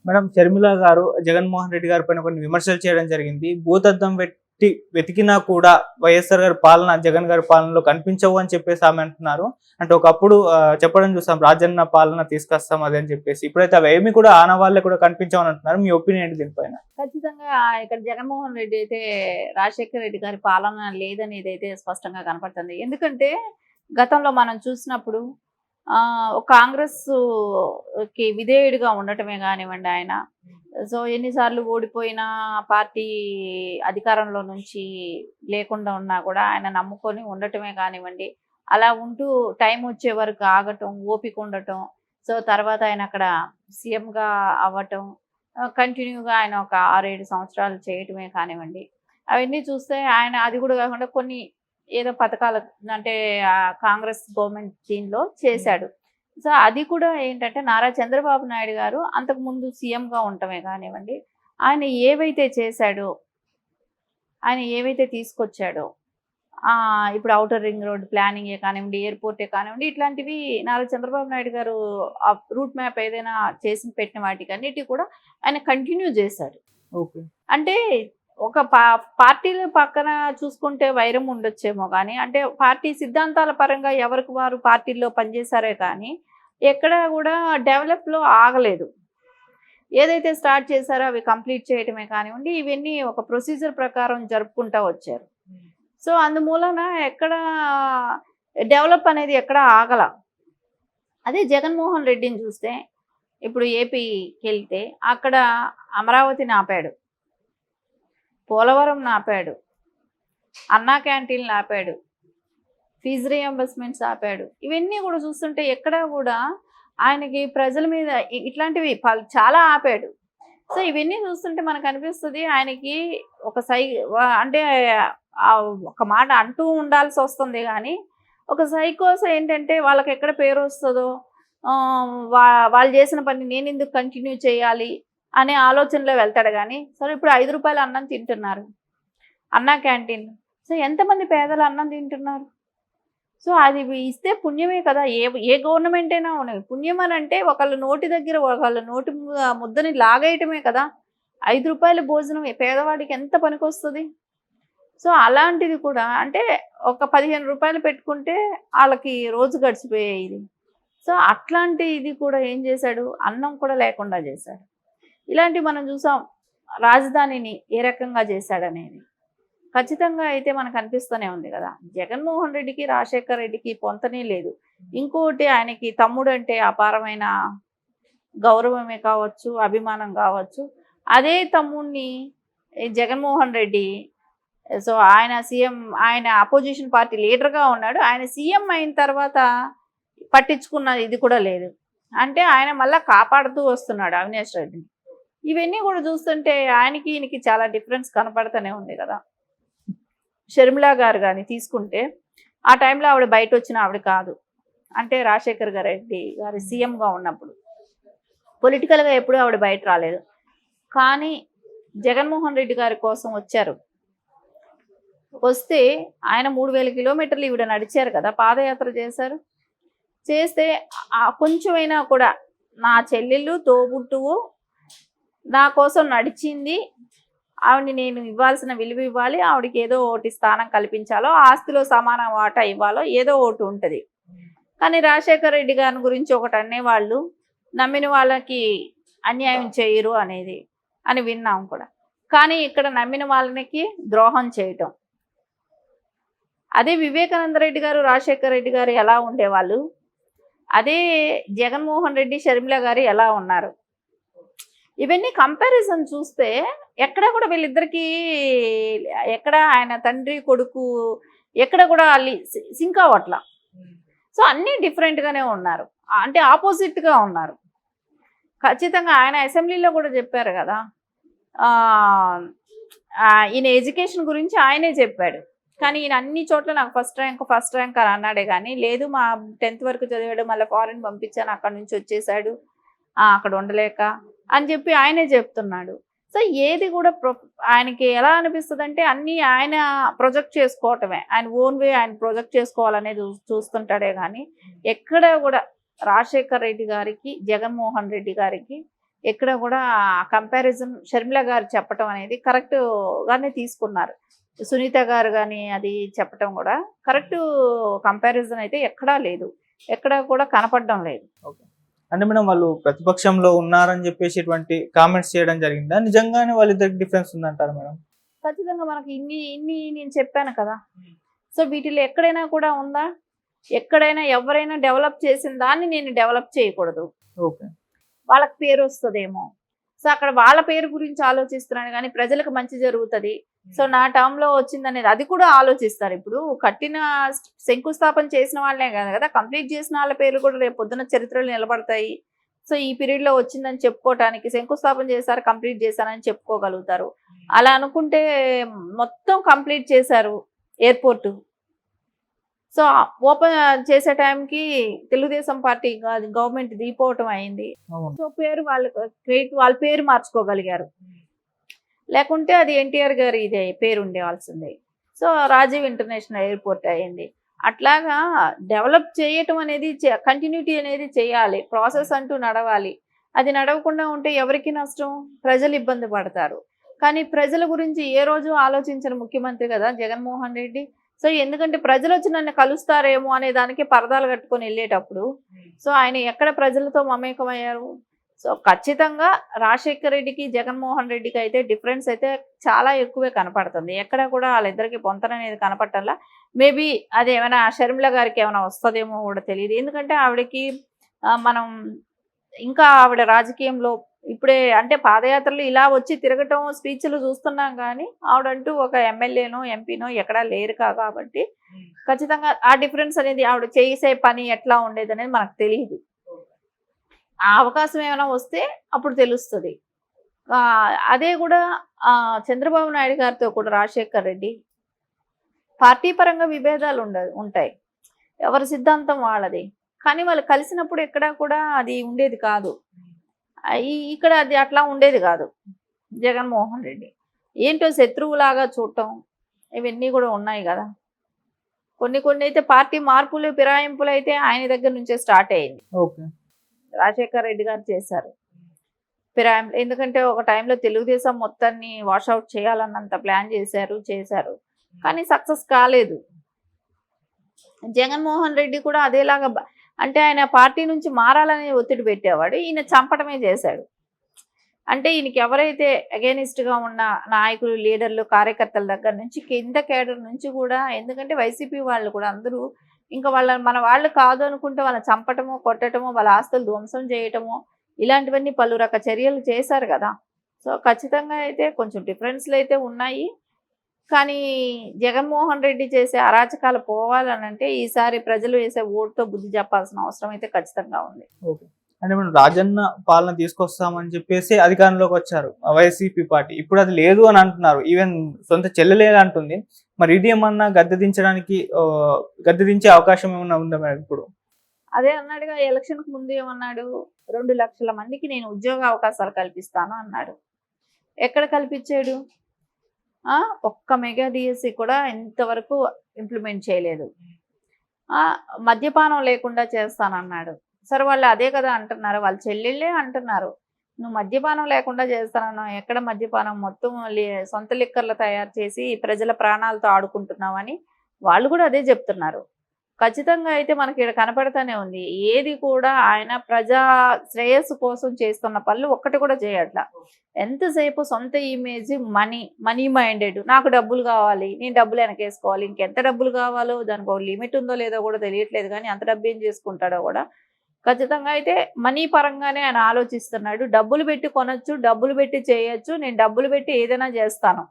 Madam Sharmila గారు జగన్మోహన్ రెడ్డి గారి పైన కొన్ని విమర్శలు చేయడం జరిగింది. భూతద్దం పెట్టి వెతికినా కూడా వైఎస్ఆర్ గారి పాలన, జగన్ గారి పాలనలో కనిపించవు అని చెప్పేసి ఆమె అంటున్నారు. అంటే ఒకప్పుడు చెప్పడం చూసాం, రాజన్న పాలన తీసుకొస్తాం అది అని చెప్పేసి. ఇప్పుడైతే అవేమి కూడా ఆనవాళ్ళే కూడా కనిపించవని అంటున్నారు. మీ ఒపీనియన్ ఏంటి దీనిపైన? ఖచ్చితంగా ఇక్కడ జగన్మోహన్ రెడ్డి అయితే రాజశేఖర రెడ్డి గారి పాలన లేదనేది అయితే స్పష్టంగా కనపడుతుంది. ఎందుకంటే గతంలో మనం చూసినప్పుడు కాంగ్రెస్ కి విధేయుడిగా ఉండటమే కానివ్వండి ఆయన. సో ఎన్నిసార్లు ఓడిపోయినా పార్టీ అధికారంలో నుంచి లేకుండా ఉన్నా కూడా ఆయన నమ్ముకొని ఉండటమే కానివ్వండి, అలా ఉంటూ టైం వచ్చే వరకు ఆగటం, ఓపిక ఉండటం. సో తర్వాత ఆయన అక్కడ సీఎంగా అవ్వటం, కంటిన్యూగా ఆయన ఒక 6-7 సంవత్సరాలు చేయటమే కానివ్వండి. అవన్నీ చూస్తే ఆయన అది కూడా కాకుండా కొన్ని ఏదో పథకాలు అంటే కాంగ్రెస్ గవర్నమెంట్ దీనిలో చేశాడు. సో అది కూడా ఏంటంటే నారా చంద్రబాబు నాయుడు గారు అంతకుముందు సీఎంగా ఉండటమే కానివ్వండి, ఆయన ఏవైతే చేశాడో, ఆయన ఏవైతే తీసుకొచ్చాడో, ఇప్పుడు ఔటర్ రింగ్ రోడ్ ప్లానింగే కానివ్వండి, ఎయిర్పోర్టే కానివ్వండి, ఇట్లాంటివి నారా చంద్రబాబు నాయుడు గారు రూట్ మ్యాప్ ఏదైనా చేసి పెట్టిన వాటికి అన్నిటి కూడా ఆయన కంటిన్యూ చేశాడు. ఓకే. అంటే ఒక పార్టీల పక్కన చూసుకుంటే వైరం ఉండొచ్చేమో కానీ, అంటే పార్టీ సిద్ధాంతాల పరంగా ఎవరికి వారు పార్టీల్లో పనిచేశారే కానీ ఎక్కడ కూడా డెవలప్లో ఆగలేదు. ఏదైతే స్టార్ట్ చేశారో అవి కంప్లీట్ చేయటమే కానివ్వండి, ఇవన్నీ ఒక ప్రొసీజర్ ప్రకారం జరుపుకుంటూ వచ్చారు. సో అందుమూలన ఎక్కడ డెవలప్ అనేది ఎక్కడ ఆగల. అదే జగన్మోహన్ రెడ్డిని చూస్తే ఇప్పుడు ఏపీకి వెళ్తే అక్కడ అమరావతిని ఆపాడు, పోలవరం ఆపాడు, అన్నా క్యాంటీన్లు ఆపాడు, ఫీజు రియంబర్స్మెంట్స్ ఆపాడు. ఇవన్నీ కూడా చూస్తుంటే ఎక్కడా కూడా ఆయనకి ప్రజల మీద ఇట్లాంటివి చాలా ఆపాడు. సో ఇవన్నీ చూస్తుంటే మనకు అనిపిస్తుంది ఆయనకి ఒక అంటే ఒక మాట అంటూ ఉండాల్సి వస్తుంది కానీ ఒక సైకోస్ ఏంటంటే వాళ్ళకి ఎక్కడ పేరు వస్తుందో, వాళ్ళు చేసిన పని నేను ఎందుకు కంటిన్యూ చేయాలి అనే ఆలోచనలో వెళ్తాడు. కానీ సరే ఇప్పుడు 5 రూపాయలు అన్నం తింటున్నారు అన్నా క్యాంటీన్. సో ఎంతమంది పేదలు అన్నం తింటున్నారు? సో అది ఇస్తే పుణ్యమే కదా. ఏ గవర్నమెంట్ అయినా ఉన్నది. పుణ్యం అని అంటే ఒకళ్ళ నోటి దగ్గర ఒకళ్ళ నోటి ముద్దని లాగేయటమే కదా. 5 రూపాయల భోజనం పేదవాడికి ఎంత పనికొస్తుంది? సో అలాంటిది కూడా అంటే ఒక 15 రూపాయలు పెట్టుకుంటే వాళ్ళకి రోజు గడిచిపోయేది. సో అట్లాంటి ఇది కూడా ఏం చేశాడు, అన్నం కూడా లేకుండా చేశాడు. ఇలాంటివి మనం చూసాం. రాజధానిని ఏ రకంగా చేశాడనేది ఖచ్చితంగా అయితే మనకు అనిపిస్తూనే ఉంది కదా. జగన్మోహన్ రెడ్డికి రాజశేఖర రెడ్డికి పొంతనే లేదు. ఇంకోటి ఆయనకి తమ్ముడు అంటే అపారమైన గౌరవమే కావచ్చు, అభిమానం కావచ్చు. అదే తమ్ముడిని జగన్మోహన్ రెడ్డి, సో ఆయన సీఎం, ఆయన అపోజిషన్ పార్టీ లీడర్గా ఉన్నాడు. ఆయన సీఎం అయిన తర్వాత పట్టించుకున్న ఇది కూడా లేదు. అంటే ఆయన మళ్ళీ కాపాడుతూ వస్తున్నాడు అవినాష్ రెడ్డిని. ఇవన్నీ కూడా చూస్తుంటే ఆయనకి ఈయనకి చాలా డిఫరెన్స్ కనపడుతూనే ఉంది కదా. షర్మిల గారు కానీ తీసుకుంటే ఆ టైంలో ఆవిడ బయట వచ్చిన ఆవిడ కాదు. అంటే రాజశేఖర్ రెడ్డి గారి సీఎంగా ఉన్నప్పుడు పొలిటికల్గా ఎప్పుడూ ఆవిడ బయట రాలేదు. కానీ జగన్మోహన్ రెడ్డి గారి కోసం వచ్చారు. వస్తే ఆయన 3000 కిలోమీటర్లు ఈవిడ నడిచారు కదా, పాదయాత్ర చేశారు. చేస్తే కొంచెమైనా కూడా నా చెల్లెళ్ళు తోబుట్టువు నా కోసం నడిచింది, ఆవిడని నేను ఇవ్వాల్సిన విలువ ఇవ్వాలి, ఆవిడకి ఏదో ఒకటి స్థానం కల్పించాలో, ఆస్తిలో సమాన వాటా ఇవ్వాలో ఏదో ఒకటి ఉంటుంది. కానీ రాజశేఖర రెడ్డి గారి గురించి ఒకటి అనేవాళ్ళు, నమ్మిన వాళ్ళకి అన్యాయం చేయరు అనేది అని విన్నాం కూడా. కానీ ఇక్కడ నమ్మిన వాళ్ళకి ద్రోహం చేయటం. అదే వివేకానంద రెడ్డి గారు, రాజశేఖర రెడ్డి గారు ఎలా ఉండేవాళ్ళు, అదే జగన్మోహన్ రెడ్డి, షర్మిల గారు ఎలా ఉన్నారు. ఇవన్నీ కంపారిజన్ చూస్తే ఎక్కడ కూడా వీళ్ళిద్దరికీ ఎక్కడ ఆయన తండ్రి కొడుకు ఎక్కడ కూడా సింక్ అవ్వట్లా. సో అన్నీ డిఫరెంట్గానే ఉన్నారు, అంటే ఆపోజిట్గా ఉన్నారు. ఖచ్చితంగా ఆయన అసెంబ్లీలో కూడా చెప్పారు కదా, ఈయన ఎడ్యుకేషన్ గురించి ఆయనే చెప్పాడు. కానీ ఈయన అన్ని చోట్ల నాకు ఫస్ట్ ర్యాంక్ అని అన్నాడే కానీ లేదు, మా 10th వరకు చదివాడు, మళ్ళీ ఫారెన్ పంపించాను, అక్కడ నుంచి వచ్చేసాడు, అక్కడ ఉండలేక అని చెప్పి ఆయనే చెప్తున్నాడు. సో ఏది కూడా ఆయనకి ఎలా అనిపిస్తుంది అంటే అన్నీ ఆయన ప్రొజెక్ట్ చేసుకోవటమే, ఆయన ఓన్ వే ఆయన ప్రొజెక్ట్ చేసుకోవాలనేది చూస్తుంటాడే కానీ ఎక్కడ కూడా రాజశేఖర్ రెడ్డి గారికి, జగన్మోహన్ రెడ్డి గారికి ఎక్కడ కూడా కంపారిజన్ షర్మిల గారు చెప్పటం అనేది కరెక్ట్ గానే తీసుకున్నారు. సునీత గారు కానీ అది చెప్పటం కూడా కరెక్ట్ కంపారిజన్ అయితే ఎక్కడా లేదు, ఎక్కడ కూడా కనపడడం లేదు. ఓకే. అంటే మేడం వాళ్ళు ప్రతిపక్షంలో ఉన్నారని చెప్పేసి ఇటువంటి కామెంట్స్ చేయడం జరిగిందా? నిజంగానే వాళ్ళిద్దరికి డిఫరెన్స్ ఉందంటారు మేడం? ఖచ్చితంగా మనకి ఇన్ని ఇన్ని నేను చెప్పాను కదా. సో వీటిలో ఎక్కడైనా కూడా ఉందా? ఎక్కడైనా ఎవరైనా డెవలప్ చేసిన దాన్ని నేను డెవలప్ చేయకూడదు, ఓకే. వాళ్ళకి పేరు వస్తుందేమో. సో అక్కడ వాళ్ళ పేరు గురించి ఆలోచిస్తున్నాను కానీ ప్రజలకు మంచి జరుగుతుంది, సో నా టర్మ్ లో వచ్చింది అనేది అది కూడా ఆలోచిస్తారు. ఇప్పుడు కట్టిన శంకుస్థాపన చేసిన వాళ్ళే కాదు కదా, కంప్లీట్ చేసిన వాళ్ళ పేర్లు కూడా రేపు పొద్దున చరిత్రలో నిలబడతాయి. సో ఈ పీరియడ్ లో వచ్చిందని చెప్పుకోవటానికి శంకుస్థాపన చేశారు, కంప్లీట్ చేశారని చెప్పుకోగలుగుతారు. అలా అనుకుంటే మొత్తం కంప్లీట్ చేశారు ఎయిర్పోర్ట్, సో ఓపెన్ చేసే టైంకి తెలుగుదేశం పార్టీ గవర్నమెంట్ దిగిపోవటం అయింది. అవును. సో పేరు వాళ్ళ పేరు మార్చుకోగలిగారు, లేకుంటే అది ఎన్టీఆర్ గారి ఇదే పేరు ఉండేవాల్సిందే. సో రాజీవ్ ఇంటర్నేషనల్ ఎయిర్పోర్ట్ అయింది. అట్లాగా డెవలప్ చేయటం అనేది కంటిన్యూటీ అనేది చేయాలి, ప్రాసెస్ అంటూ నడవాలి. అది నడవకుండా ఉంటే ఎవరికి నష్టం? ప్రజలు ఇబ్బంది పడతారు. కానీ ప్రజల గురించి ఏ రోజు ఆలోచించిన ముఖ్యమంత్రి కదా జగన్మోహన్ రెడ్డి. సో ఎందుకంటే ప్రజలు వచ్చి నన్ను కలుస్తారేమో అనే దానికి పరదాలు కట్టుకొని వెళ్ళేటప్పుడు సో ఆయన ఎక్కడ ప్రజలతో మమేకమయ్యారు? సో ఖచ్చితంగా రాజశేఖర రెడ్డికి జగన్మోహన్ రెడ్డికి అయితే డిఫరెన్స్ అయితే చాలా ఎక్కువే కనపడుతుంది. ఎక్కడ కూడా వాళ్ళిద్దరికి పొంతన అనేది కనపట్టాలా. మేబీ అది ఏమైనా షర్మిల గారికి ఏమైనా వస్తుందేమో కూడా తెలియదు. ఎందుకంటే ఆవిడకి మనం ఇంకా ఆవిడ రాజకీయంలో ఇప్పుడే అంటే పాదయాత్రలు ఇలా వచ్చి తిరగటం స్పీచ్లు చూస్తున్నాం కానీ ఆవిడంటూ ఒక ఎమ్మెల్యేనో ఎంపీనో ఎక్కడా లేరు కాబట్టి ఖచ్చితంగా ఆ డిఫరెన్స్ అనేది ఆవిడ చేసే పని ఎట్లా ఉండేది అనేది మనకు తెలియదు. ఆ అవకాశం ఏమైనా వస్తే అప్పుడు తెలుస్తుంది. అదే కూడా చంద్రబాబు నాయుడు గారితో కూడా రాజశేఖర్ రెడ్డి పార్టీ పరంగా విభేదాలు ఉంటాయి, ఎవరి సిద్ధాంతం వాళ్ళది. కానీ వాళ్ళు కలిసినప్పుడు ఎక్కడా కూడా అది ఉండేది కాదు. ఇక్కడ అది అట్లా ఉండేది కాదు. జగన్మోహన్ రెడ్డి ఏంటో శత్రువులాగా చూడటం ఇవన్నీ కూడా ఉన్నాయి కదా. కొన్ని అయితే పార్టీ మార్పులు ఫిరాయింపులు అయితే ఆయన దగ్గర నుంచే స్టార్ట్ అయ్యింది. ఓకే. రాజశేఖర్ రెడ్డి గారు చేశారు ఫిరాయింపులు. ఎందుకంటే ఒక టైంలో తెలుగుదేశం మొత్తాన్ని వాషౌట్ చేయాలన్నంత ప్లాన్ చేశారు కానీ సక్సెస్ కాలేదు. జగన్మోహన్ రెడ్డి కూడా అదేలాగా అంటే ఆయన పార్టీ నుంచి మారాలని ఒత్తిడి పెట్టేవాడు, ఈయన చంపటమే చేశాడు. అంటే ఈయనకి ఎవరైతే అగైనిస్ట్గా ఉన్న నాయకులు, లీడర్లు, కార్యకర్తల దగ్గర నుంచి కింద కేడర్ నుంచి కూడా, ఎందుకంటే వైసీపీ వాళ్ళు కూడా అందరూ ఇంకా మన వాళ్ళు కాదు అనుకుంటే వాళ్ళని చంపటమో, కొట్టటమో, వాళ్ళ ఆస్తులు ధ్వంసం చేయటమో ఇలాంటివన్నీ పలు రకాల చర్యలు చేశారు కదా. సో ఖచ్చితంగా అయితే కొంచెం డిఫరెన్స్లు అయితే ఉన్నాయి. కానీ జగన్మోహన్ రెడ్డి చేసే అరాచకాలు పోవాలనంటే ఈసారి ప్రజలు వేసే ఓటుతో బుద్ధి చెప్పాల్సిన అవసరం అయితే ఖచ్చితంగా ఉంది. ఓకే. అంటే మనం రాజన్న పాలన తీసుకొస్తామని చెప్పేసి అధికారంలోకి వచ్చారు వైసీపీ పార్టీ. ఇప్పుడు అది లేదు అని అంటున్నారు, ఈవెన్ సొంత చెల్లెలేదు అంటుంది. మరి ఇది ఏమన్నా గద్దె దించే అవకాశం ఏమన్నా ఉందా మేడం ఇప్పుడు? అదే అన్నాడుగా, ఎలక్షన్కి ముందు ఏమన్నాడు, 2 లక్షల మందికి నేను ఉద్యోగ అవకాశాలు కల్పిస్తాను అన్నాడు. ఎక్కడ కల్పించాడు? ఒక్క మెగా డిఎస్సి కూడా ఇంతవరకు ఇంప్లిమెంట్ చేయలేదు. మద్యపానం లేకుండా చేస్తానన్నాడు. సరే వాళ్ళు అదే కదా అంటున్నారు, వాళ్ళ చెల్లెళ్ళే అంటున్నారు నువ్వు మద్యపానం లేకుండా చేస్తానన్నావు, ఎక్కడ మద్యపానం, మొత్తం సొంత లిక్కర్లు తయారు చేసి ప్రజల ప్రాణాలతో ఆడుకుంటున్నావని వాళ్ళు కూడా అదే చెప్తున్నారు. ఖచ్చితంగా అయితే మనకి ఇక్కడ కనపడతానే ఉంది, ఏది కూడా ఆయన ప్రజా శ్రేయస్సు కోసం చేస్తున్న పనులు ఒక్కటి కూడా చేయట్లా. ఎంతసేపు సొంత ఇమేజ్, మనీ మైండెడ్, నాకు డబ్బులు కావాలి, నేను డబ్బులు వెనకేసుకోవాలి, ఇంకెంత డబ్బులు కావాలో దానికి ఒక లిమిట్ ఉందో లేదో కూడా తెలియట్లేదు. కానీ అంత డబ్బు ఏం చేసుకుంటాడో కూడా ఖచ్చితంగా అయితే మనీ పరంగానే ఆయన ఆలోచిస్తున్నాడు. డబ్బులు పెట్టి కొనొచ్చు, డబ్బులు పెట్టి చేయొచ్చు, నేను డబ్బులు పెట్టి ఏదైనా చేస్తాను